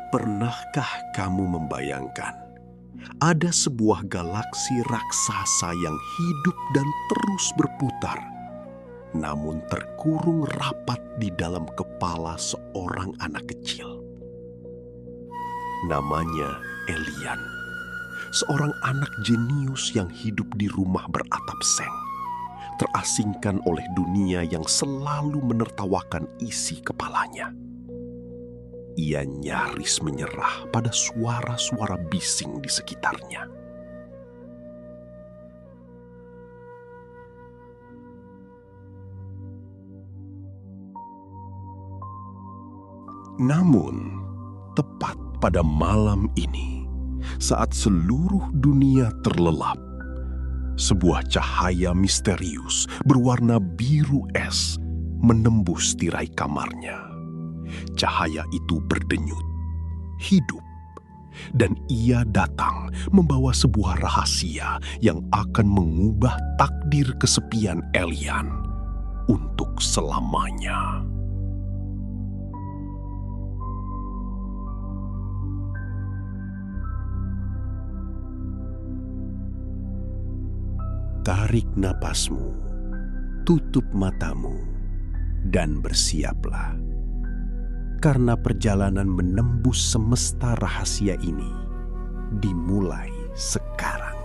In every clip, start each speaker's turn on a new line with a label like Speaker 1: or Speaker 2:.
Speaker 1: Pernahkah kamu membayangkan ada sebuah galaksi raksasa yang hidup dan terus berputar, namun terkurung rapat di dalam kepala seorang anak kecil? Namanya Elian, seorang anak jenius yang hidup di rumah beratap seng, terasingkan oleh dunia yang selalu menertawakan isi kepalanya. Ia nyaris menyerah pada suara-suara bising di sekitarnya. Namun, tepat pada malam ini, saat seluruh dunia terlelap, sebuah cahaya misterius berwarna biru es menembus tirai kamarnya. Cahaya itu berdenyut, hidup, dan ia datang membawa sebuah rahasia yang akan mengubah takdir kesepian Elian untuk selamanya. Tarik napasmu, tutup matamu, dan bersiaplah. Karena perjalanan menembus semesta rahasia ini dimulai sekarang.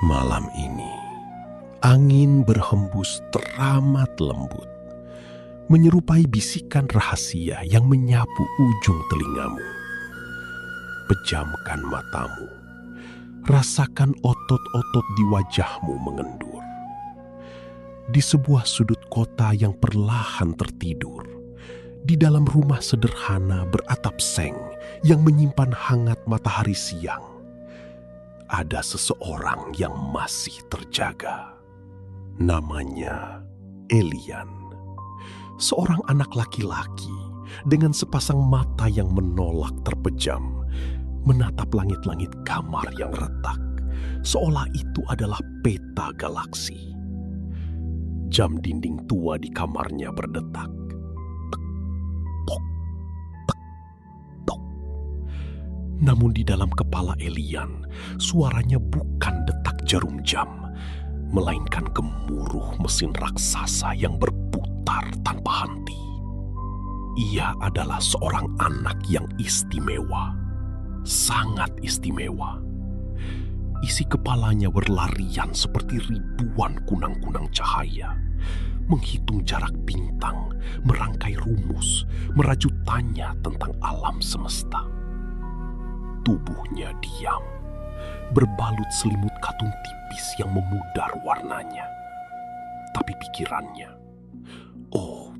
Speaker 1: Malam ini, angin berhembus teramat lembut, menyerupai bisikan rahasia yang menyapu ujung telingamu. Pejamkan matamu. Rasakan otot-otot di wajahmu mengendur. Di sebuah sudut kota yang perlahan tertidur, di dalam rumah sederhana beratap seng yang menyimpan hangat matahari siang, ada seseorang yang masih terjaga. Namanya Elian, seorang anak laki-laki dengan sepasang mata yang menolak terpejam, menatap langit-langit kamar yang retak, seolah itu adalah peta galaksi. Jam dinding tua di kamarnya berdetak. Tek, tok, tek, tok. Namun di dalam kepala Elian, suaranya bukan detak jarum jam, melainkan gemuruh mesin raksasa yang berputar tanpa henti. Ia adalah seorang anak yang istimewa. Sangat istimewa. Isi kepalanya berlarian seperti ribuan kunang-kunang cahaya, menghitung jarak bintang, merangkai rumus, merajut tanya tentang alam semesta. Tubuhnya diam, berbalut selimut katun tipis yang memudar warnanya. Tapi pikirannya,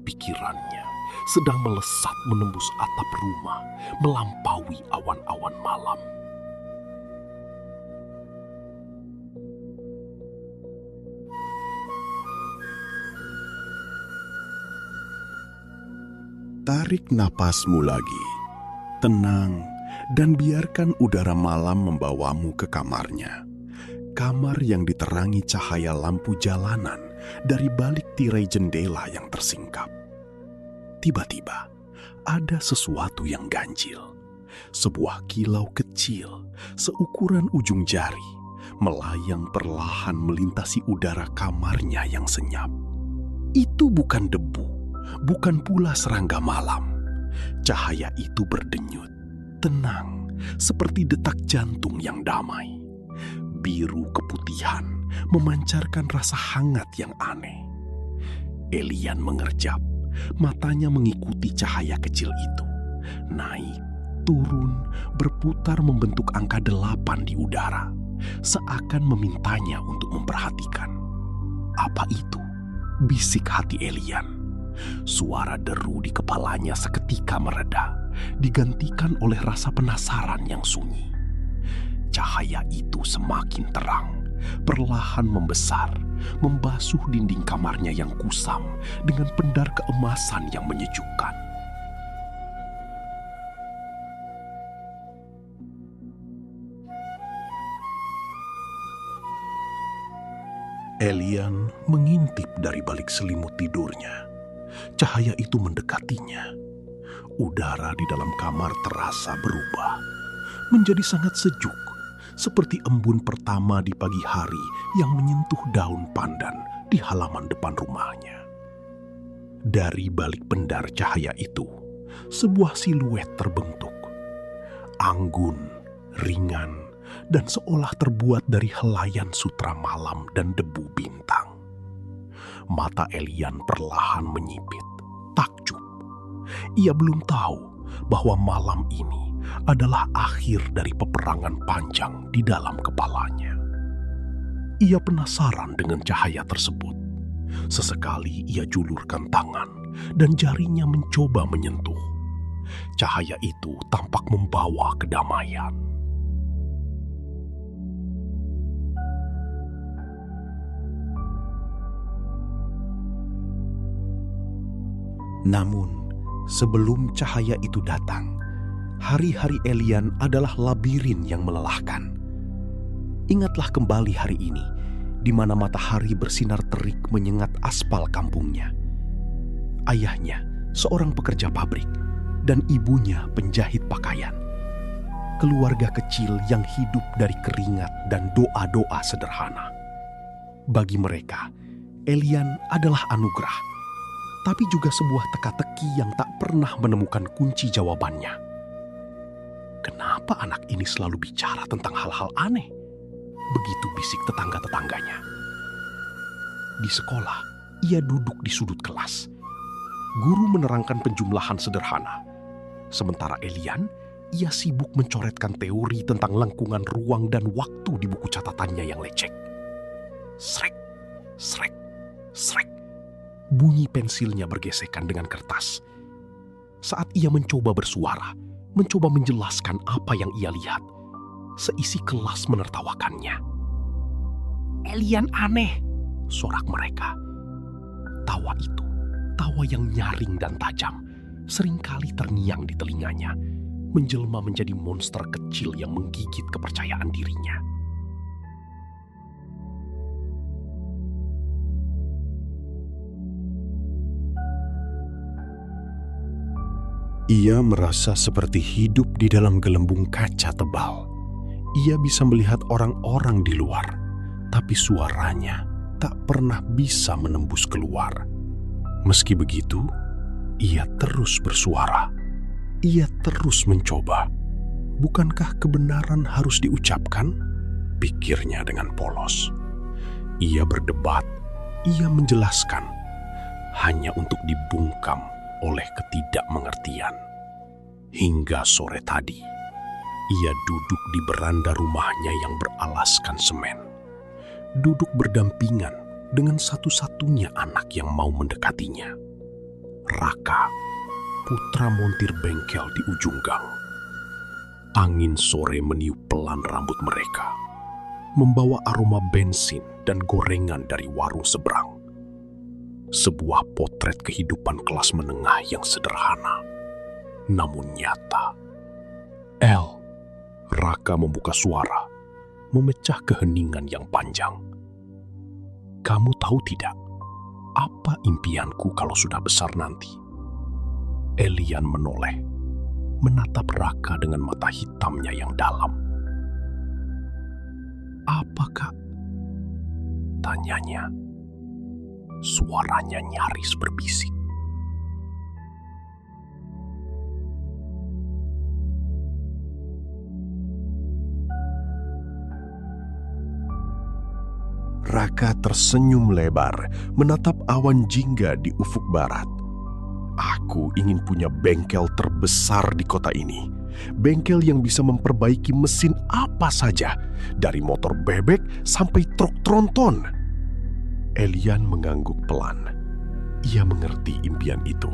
Speaker 1: pikirannya sedang melesat menembus atap rumah, melampaui awan-awan malam. Tarik napasmu lagi, tenang, dan biarkan udara malam membawamu ke kamarnya. Kamar yang diterangi cahaya lampu jalanan dari balik tirai jendela yang tersingkap. Tiba-tiba, ada sesuatu yang ganjil. Sebuah kilau kecil, seukuran ujung jari, melayang perlahan melintasi udara kamarnya yang senyap. Itu bukan debu, bukan pula serangga malam. Cahaya itu berdenyut, tenang, seperti detak jantung yang damai. Biru keputihan, memancarkan rasa hangat yang aneh. Elian mengerjap. Matanya mengikuti cahaya kecil itu. Naik, turun, berputar membentuk angka 8 di udara. Seakan memintanya untuk memperhatikan. Apa itu? Bisik hati Elian. Suara deru di kepalanya seketika mereda, digantikan oleh rasa penasaran yang sunyi. Cahaya itu semakin terang, perlahan membesar, membasuh dinding kamarnya yang kusam dengan pendar keemasan yang menyejukkan. Elian mengintip dari balik selimut tidurnya. Cahaya itu mendekatinya. Udara di dalam kamar terasa berubah, menjadi sangat sejuk, seperti embun pertama di pagi hari yang menyentuh daun pandan di halaman depan rumahnya. Dari balik pendar cahaya itu, sebuah siluet terbentuk. Anggun, ringan, dan seolah terbuat dari helaian sutra malam dan debu bintang. Mata Elian perlahan menyipit, takjub. Ia belum tahu bahwa malam ini adalah akhir dari peperangan panjang di dalam kepalanya. Ia penasaran dengan cahaya tersebut. Sesekali ia julurkan tangan dan jarinya mencoba menyentuh. Cahaya itu tampak membawa kedamaian. Namun, sebelum cahaya itu datang, hari-hari Elian adalah labirin yang melelahkan. Ingatlah kembali hari ini, di mana matahari bersinar terik menyengat aspal kampungnya. Ayahnya seorang pekerja pabrik dan ibunya penjahit pakaian. Keluarga kecil yang hidup dari keringat dan doa-doa sederhana. Bagi mereka, Elian adalah anugerah, tapi juga sebuah teka-teki yang tak pernah menemukan kunci jawabannya. Kenapa anak ini selalu bicara tentang hal-hal aneh? Begitu bisik tetangga-tetangganya. Di sekolah, ia duduk di sudut kelas. Guru menerangkan penjumlahan sederhana. Sementara Elian, ia sibuk mencoretkan teori tentang lengkungan ruang dan waktu di buku catatannya yang lecek. Srek, srek, srek. Bunyi pensilnya bergesekan dengan kertas. Saat ia mencoba bersuara, mencoba menjelaskan apa yang ia lihat, seisi kelas menertawakannya. Elian aneh, sorak mereka. Tawa itu, tawa yang nyaring dan tajam, seringkali terngiang di telinganya, menjelma menjadi monster kecil yang menggigit kepercayaan dirinya. Ia merasa seperti hidup di dalam gelembung kaca tebal. Ia bisa melihat orang-orang di luar, tapi suaranya tak pernah bisa menembus keluar. Meski begitu, ia terus bersuara. Ia terus mencoba. Bukankah kebenaran harus diucapkan? Pikirnya dengan polos. Ia berdebat, ia menjelaskan, hanya untuk dibungkam oleh ketidakmengertian. Hingga sore tadi, ia duduk di beranda rumahnya yang beralaskan semen. Duduk berdampingan dengan satu-satunya anak yang mau mendekatinya. Raka, putra montir bengkel di ujung gang. Angin sore meniup pelan rambut mereka, membawa aroma bensin dan gorengan dari warung seberang. Sebuah potret kehidupan kelas menengah yang sederhana, namun nyata. Raka membuka suara, memecah keheningan yang panjang. Kamu tahu tidak, apa impianku kalau sudah besar nanti? Elian menoleh, menatap Raka dengan mata hitamnya yang dalam. Apa, Kak? Tanyanya. Suaranya nyaris berbisik. Raka tersenyum lebar, menatap awan jingga di ufuk barat. Aku ingin punya bengkel terbesar di kota ini. Bengkel yang bisa memperbaiki mesin apa saja, dari motor bebek sampai truk tronton. Elian mengangguk pelan. Ia mengerti impian itu.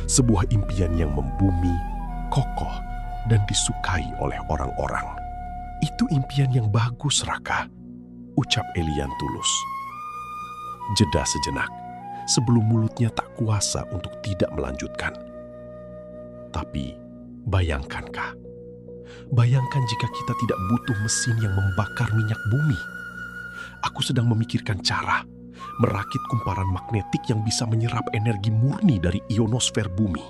Speaker 1: Sebuah impian yang membumi, kokoh, dan disukai oleh orang-orang. Itu impian yang bagus, Raka, ucap Elian tulus. Jeda sejenak, sebelum mulutnya tak kuasa untuk tidak melanjutkan. Tapi, bayangkankah? Bayangkan jika kita tidak butuh mesin yang membakar minyak bumi. Aku sedang memikirkan cara merakit kumparan magnetik yang bisa menyerap energi murni dari ionosfer bumi.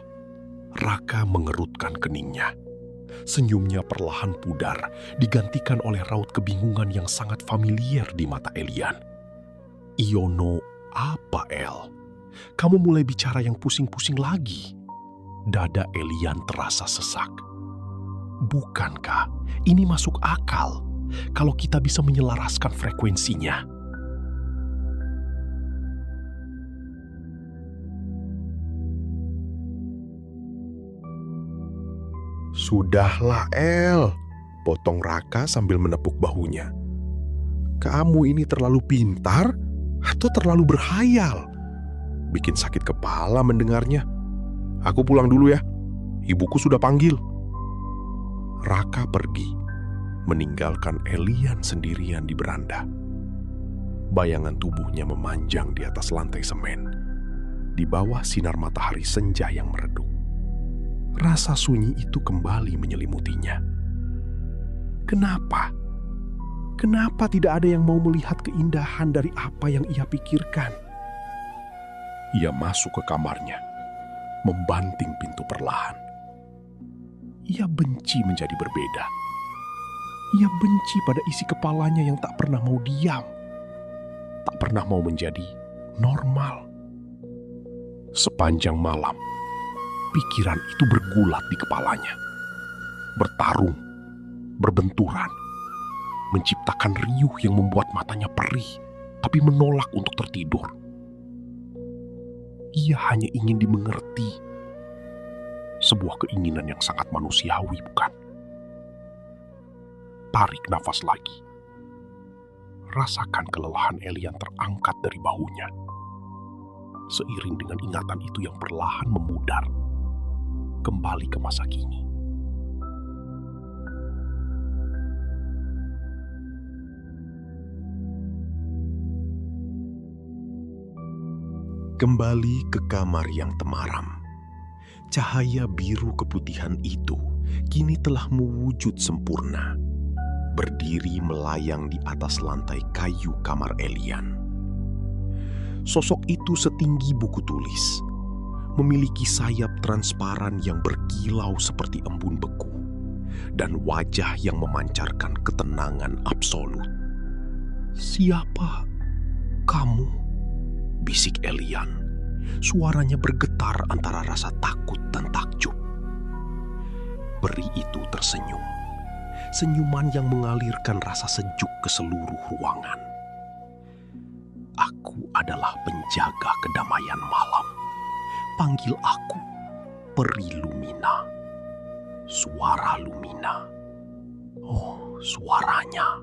Speaker 1: Raka mengerutkan keningnya. Senyumnya perlahan pudar, digantikan oleh raut kebingungan yang sangat familiar di mata Elian. Iono apa, El? Kamu mulai bicara yang pusing-pusing lagi. Dada Elian terasa sesak. Bukankah ini masuk akal kalau kita bisa menyelaraskan frekuensinya? Sudahlah, El, potong Raka sambil menepuk bahunya. Kamu ini terlalu pintar atau terlalu berhayal? Bikin sakit kepala mendengarnya. Aku pulang dulu ya, ibuku sudah panggil. Raka pergi, meninggalkan Elian sendirian di beranda. Bayangan tubuhnya memanjang di atas lantai semen, di bawah sinar matahari senja yang meredup. Rasa sunyi itu kembali menyelimutinya. Kenapa? Kenapa tidak ada yang mau melihat keindahan dari apa yang ia pikirkan? Ia masuk ke kamarnya, membanting pintu perlahan. Ia benci menjadi berbeda. Ia benci pada isi kepalanya yang tak pernah mau diam, tak pernah mau menjadi normal. Sepanjang malam, pikiran itu bergulat di kepalanya. Bertarung, berbenturan, menciptakan riuh yang membuat matanya perih, tapi menolak untuk tertidur. Ia hanya ingin dimengerti. Sebuah keinginan yang sangat manusiawi, bukan? Tarik nafas lagi. Rasakan kelelahan Elian terangkat dari bahunya. Seiring dengan ingatan itu yang perlahan memudar, kembali ke masa kini. Kembali ke kamar yang temaram. Cahaya biru keputihan itu kini telah mewujud sempurna, berdiri melayang di atas lantai kayu kamar Elian. Sosok itu setinggi buku tulis, memiliki sayap transparan yang berkilau seperti embun beku, dan wajah yang memancarkan ketenangan absolut. "Siapa kamu?" bisik Elian. Suaranya bergetar antara rasa takut dan takjub. Peri itu tersenyum, senyuman yang mengalirkan rasa sejuk ke seluruh ruangan. "Aku adalah penjaga kedamaian malam. Panggil aku Peri Lumina." Suara Lumina. Oh, suaranya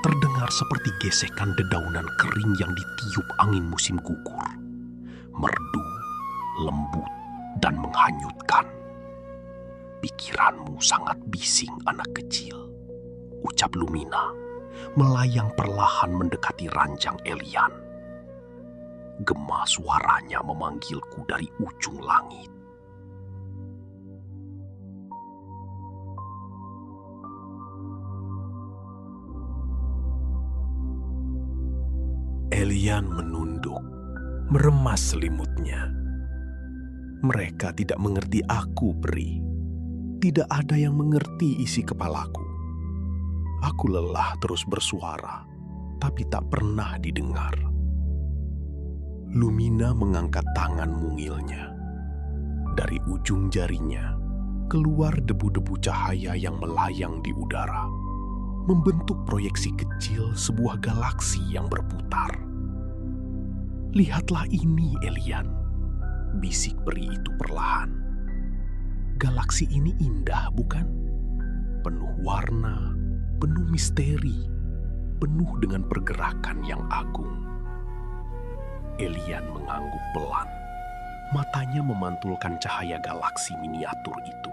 Speaker 1: terdengar seperti gesekan dedaunan kering yang ditiup angin musim gugur. Merdu, lembut, dan menghanyutkan. "Pikiranmu sangat bising, anak kecil," ucap Lumina, melayang perlahan mendekati ranjang Elian. Gema suaranya memanggilku dari ujung langit. Elian menunduk, meremas selimutnya. "Mereka tidak mengerti aku, Peri. Tidak ada yang mengerti isi kepalaku. Aku lelah terus bersuara, tapi tak pernah didengar." Lumina mengangkat tangan mungilnya. Dari ujung jarinya, keluar debu-debu cahaya yang melayang di udara, membentuk proyeksi kecil sebuah galaksi yang berputar. "Lihatlah ini, Elian," bisik peri itu perlahan. "Galaksi ini indah, bukan? Penuh warna, penuh misteri, penuh dengan pergerakan yang agung." Elian mengangguk pelan. Matanya memantulkan cahaya galaksi miniatur itu.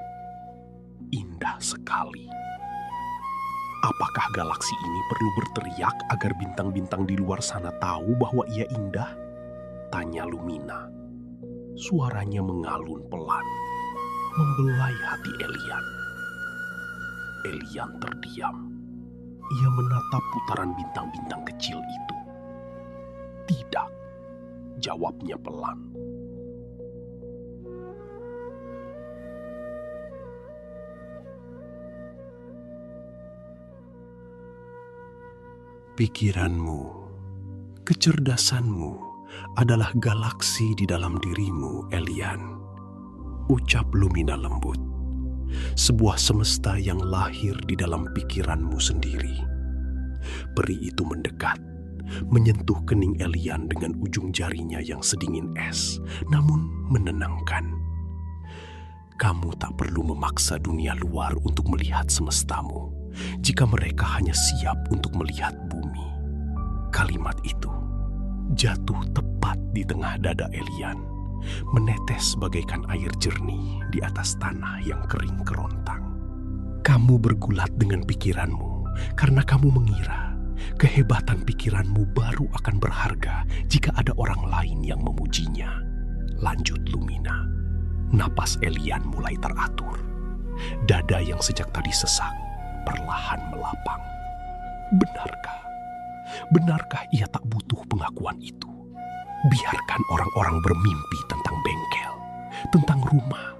Speaker 1: Indah sekali. Apakah galaksi ini perlu berteriak agar bintang-bintang di luar sana tahu bahwa ia indah? Tanya Lumina. Suaranya mengalun pelan, membelai hati Elian. Elian terdiam. ia menatap putaran bintang-bintang kecil itu. "Tidak," jawabnya pelan. "Pikiranmu, kecerdasanmu adalah galaksi di dalam dirimu, Elian," ucap Lumina lembut. "Sebuah semesta yang lahir di dalam pikiranmu sendiri." Peri itu mendekat, menyentuh kening Elian dengan ujung jarinya yang sedingin es, namun menenangkan. "Kamu tak perlu memaksa dunia luar untuk melihat semestamu, jika mereka hanya siap untuk melihat bumi." Kalimat itu jatuh tepat di tengah dada Elian, menetes bagaikan air jernih di atas tanah yang kering kerontang. "Kamu bergulat dengan pikiranmu karena kamu mengira kehebatan pikiranmu baru akan berharga jika ada orang lain yang memujinya," lanjut Lumina. Napas Elian mulai teratur. Dada yang sejak tadi sesak perlahan melapang. Benarkah ia tak butuh pengakuan itu? Biarkan orang-orang bermimpi tentang bengkel, tentang rumah,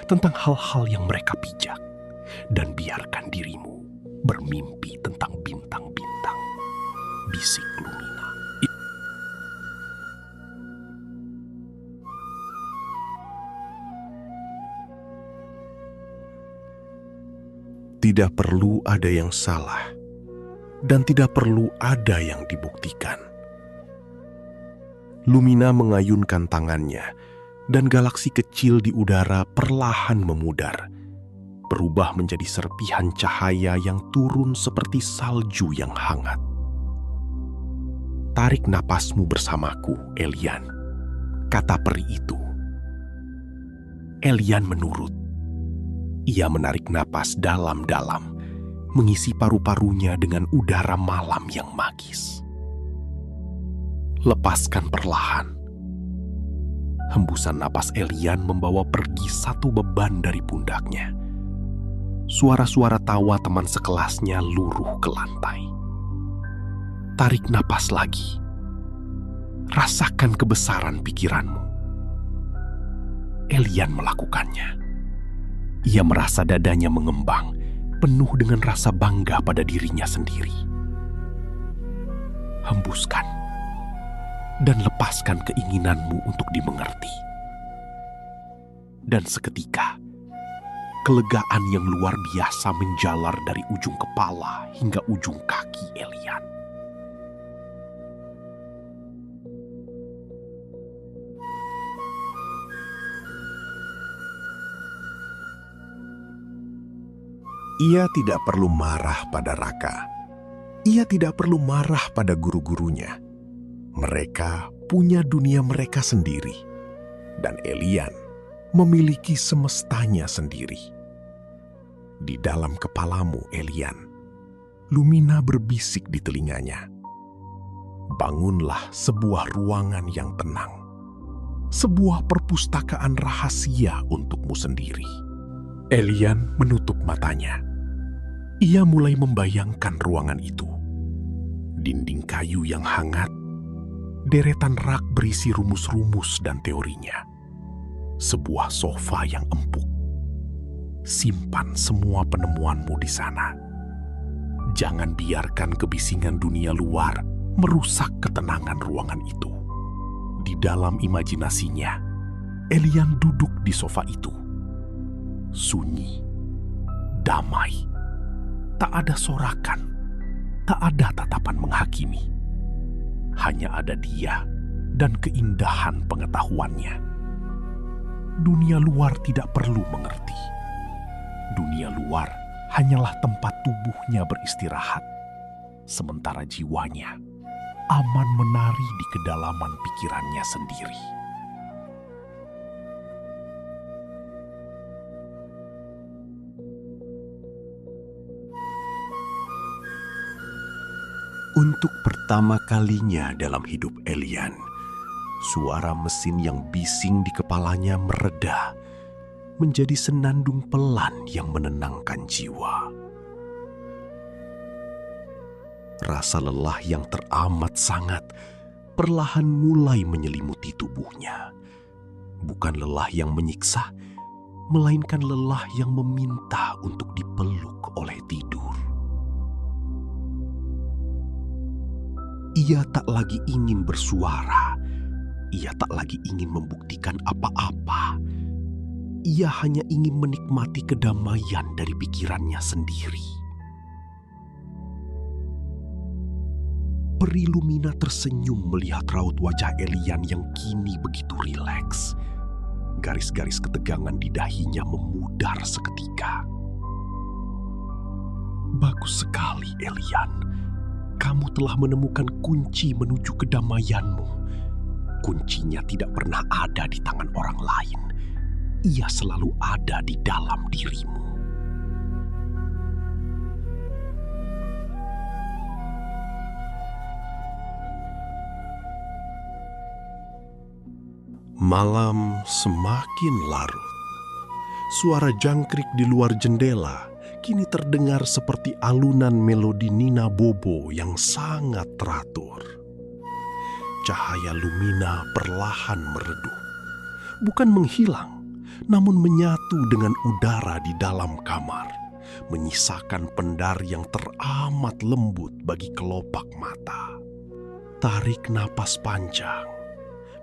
Speaker 1: tentang hal-hal yang mereka pijak. Dan biarkan dirimu bermimpi tentang bintang-bintang, bisik Lumina. Tidak perlu ada yang salah, dan tidak perlu ada yang dibuktikan. Lumina mengayunkan tangannya, dan galaksi kecil di udara perlahan memudar, berubah menjadi serpihan cahaya yang turun seperti salju yang hangat. "Tarik napasmu bersamaku, Elian," kata peri itu. Elian menurut. Ia menarik napas dalam-dalam, mengisi paru-parunya dengan udara malam yang magis. Lepaskan perlahan. Hembusan napas Elian membawa pergi satu beban dari pundaknya. Suara-suara tawa teman sekelasnya luruh ke lantai. Tarik napas lagi. Rasakan kebesaran pikiranmu. Elian melakukannya. Ia merasa dadanya mengembang, penuh dengan rasa bangga pada dirinya sendiri. Hembuskan dan lepaskan keinginanmu untuk dimengerti. Dan seketika, kelegaan yang luar biasa menjalar dari ujung kepala hingga ujung kaki Elian. Ia tidak perlu marah pada Raka. Ia tidak perlu marah pada guru-gurunya. Mereka punya dunia mereka sendiri. Dan Elian memiliki semestanya sendiri. Di dalam kepalamu, Elian, Lumina berbisik di telinganya. Bangunlah sebuah ruangan yang tenang. Sebuah perpustakaan rahasia untukmu sendiri. Elian menutup matanya. Ia mulai membayangkan ruangan itu. Dinding kayu yang hangat, deretan rak berisi rumus-rumus dan teorinya. Sebuah sofa yang empuk. Simpan semua penemuanmu di sana. Jangan biarkan kebisingan dunia luar merusak ketenangan ruangan itu. Di dalam imajinasinya, Elian duduk di sofa itu. Sunyi, damai, tak ada sorakan, tak ada tatapan menghakimi. Hanya ada dia dan keindahan pengetahuannya. Dunia luar tidak perlu mengerti. Dunia luar hanyalah tempat tubuhnya beristirahat, sementara jiwanya aman menari di kedalaman pikirannya sendiri. Untuk pertama kalinya dalam hidup Elian, suara mesin yang bising di kepalanya mereda menjadi senandung pelan yang menenangkan jiwa. Rasa lelah yang teramat sangat perlahan mulai menyelimuti tubuhnya. Bukan lelah yang menyiksa, melainkan lelah yang meminta untuk dipeluk oleh tidur. Ia tak lagi ingin bersuara. Ia tak lagi ingin membuktikan apa-apa. Ia hanya ingin menikmati kedamaian dari pikirannya sendiri. Peri Lumina tersenyum melihat raut wajah Elian yang kini begitu rileks. Garis-garis ketegangan di dahinya memudar seketika. Bagus sekali, Elian. Kamu telah menemukan kunci menuju kedamaianmu. Kuncinya tidak pernah ada di tangan orang lain. Ia selalu ada di dalam dirimu. Malam semakin larut. Suara jangkrik di luar jendela kini terdengar seperti alunan melodi Nina Bobo yang sangat teratur. Cahaya Lumina perlahan meredup. Bukan menghilang, namun menyatu dengan udara di dalam kamar, menyisakan pendar yang teramat lembut bagi kelopak mata. Tarik napas panjang.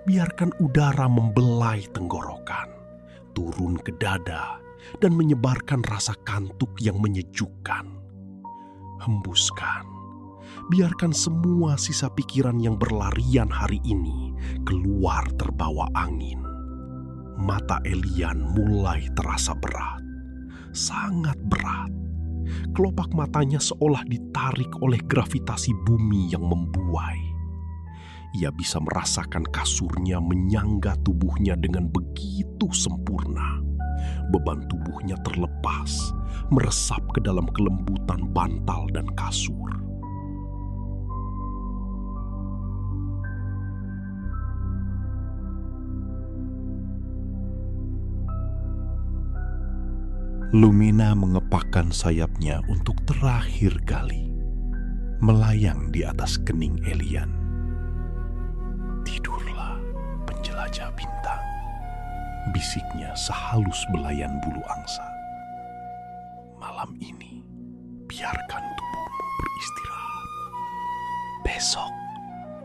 Speaker 1: Biarkan udara membelai tenggorokan, turun ke dada, dan menyebarkan rasa kantuk yang menyejukkan. Hembuskan, biarkan semua sisa pikiran yang berlarian hari ini keluar terbawa angin. Mata Elian mulai terasa berat, sangat berat. Kelopak matanya seolah ditarik oleh gravitasi bumi yang membuai. Ia bisa merasakan kasurnya menyangga tubuhnya dengan begitu sempurna. Beban tubuhnya terlepas, meresap ke dalam kelembutan bantal dan kasur. Lumina mengepakkan sayapnya untuk terakhir kali, melayang di atas kening Elian. Tidurlah, penjelajah bintang, bisiknya sehalus belayan bulu angsa. Malam ini, biarkan tubuhmu beristirahat. Besok,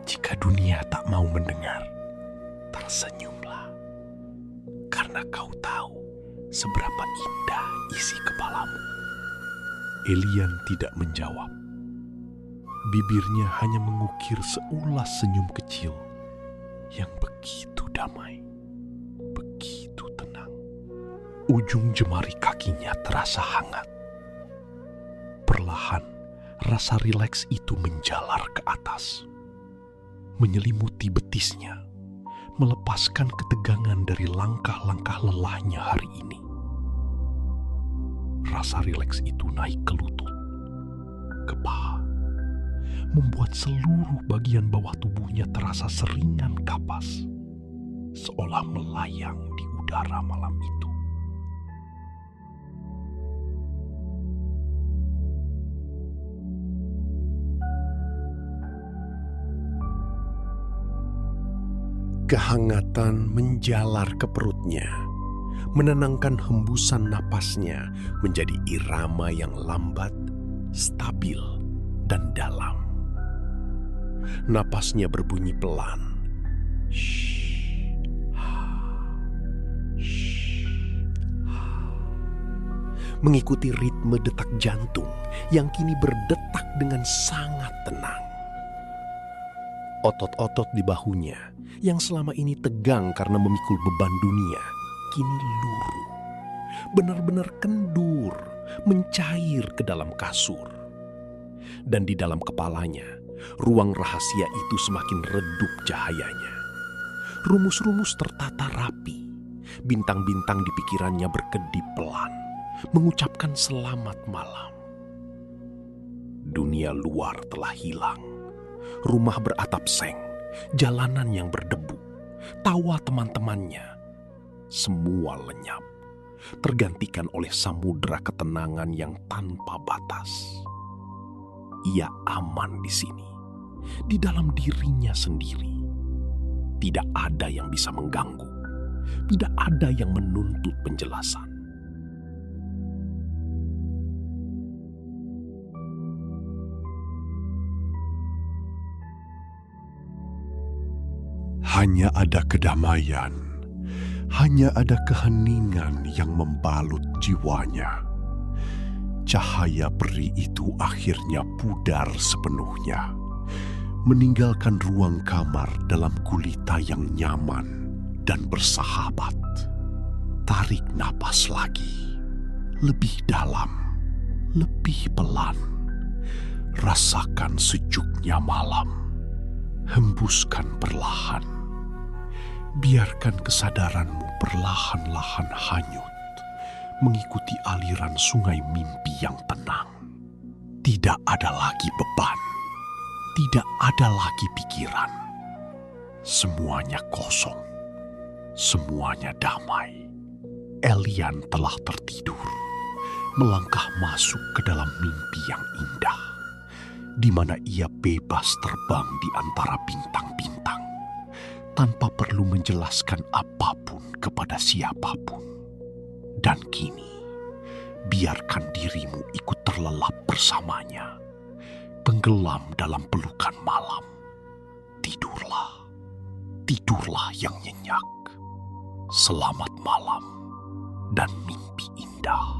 Speaker 1: jika dunia tak mau mendengar, tersenyumlah. Karena kau tahu seberapa indah isi kepalamu. Elian tidak menjawab. Bibirnya hanya mengukir seulas senyum kecil yang begitu damai, begitu tenang. Ujung jemari kakinya terasa hangat. Perlahan, rasa rileks itu menjalar ke atas, menyelimuti betisnya, melepaskan ketegangan dari langkah-langkah lelahnya hari ini. Rasa rileks itu naik ke lutut, ke paha, membuat seluruh bagian bawah tubuhnya terasa seringan kapas, seolah melayang di udara malam itu. Kehangatan menjalar ke perutnya, menenangkan hembusan napasnya menjadi irama yang lambat, stabil, dan dalam. Napasnya berbunyi pelan. Mengikuti ritme detak jantung yang kini berdetak dengan sangat tenang. Otot-otot di bahunya yang selama ini tegang karena memikul beban dunia, kini luruh. Benar-benar kendur, mencair ke dalam kasur. Dan di dalam kepalanya, ruang rahasia itu semakin redup cahayanya. Rumus-rumus tertata rapi. Bintang-bintang di pikirannya berkedip pelan, mengucapkan selamat malam. Dunia luar telah hilang. Rumah beratap seng, jalanan yang berdebu, tawa teman-temannya. Semua lenyap, tergantikan oleh samudera ketenangan yang tanpa batas. ia aman di sini, di dalam dirinya sendiri. Tidak ada yang bisa mengganggu, tidak ada yang menuntut penjelasan. Hanya ada kedamaian, hanya ada keheningan yang membalut jiwanya. Cahaya peri itu akhirnya pudar sepenuhnya, meninggalkan ruang kamar dalam gulita yang nyaman dan bersahabat. Tarik napas lagi, lebih dalam, lebih pelan. Rasakan sejuknya malam, hembuskan perlahan. Biarkan kesadaranmu perlahan-lahan hanyut, mengikuti aliran sungai mimpi yang tenang. Tidak ada lagi beban, tidak ada lagi pikiran. Semuanya kosong, semuanya damai. Elian telah tertidur, melangkah masuk ke dalam mimpi yang indah, di mana ia bebas terbang di antara bintang-bintang, tanpa perlu menjelaskan apapun kepada siapapun. Dan kini, biarkan dirimu ikut terlelap bersamanya, tenggelam dalam pelukan malam. Tidurlah, tidurlah yang nyenyak. Selamat malam dan mimpi indah.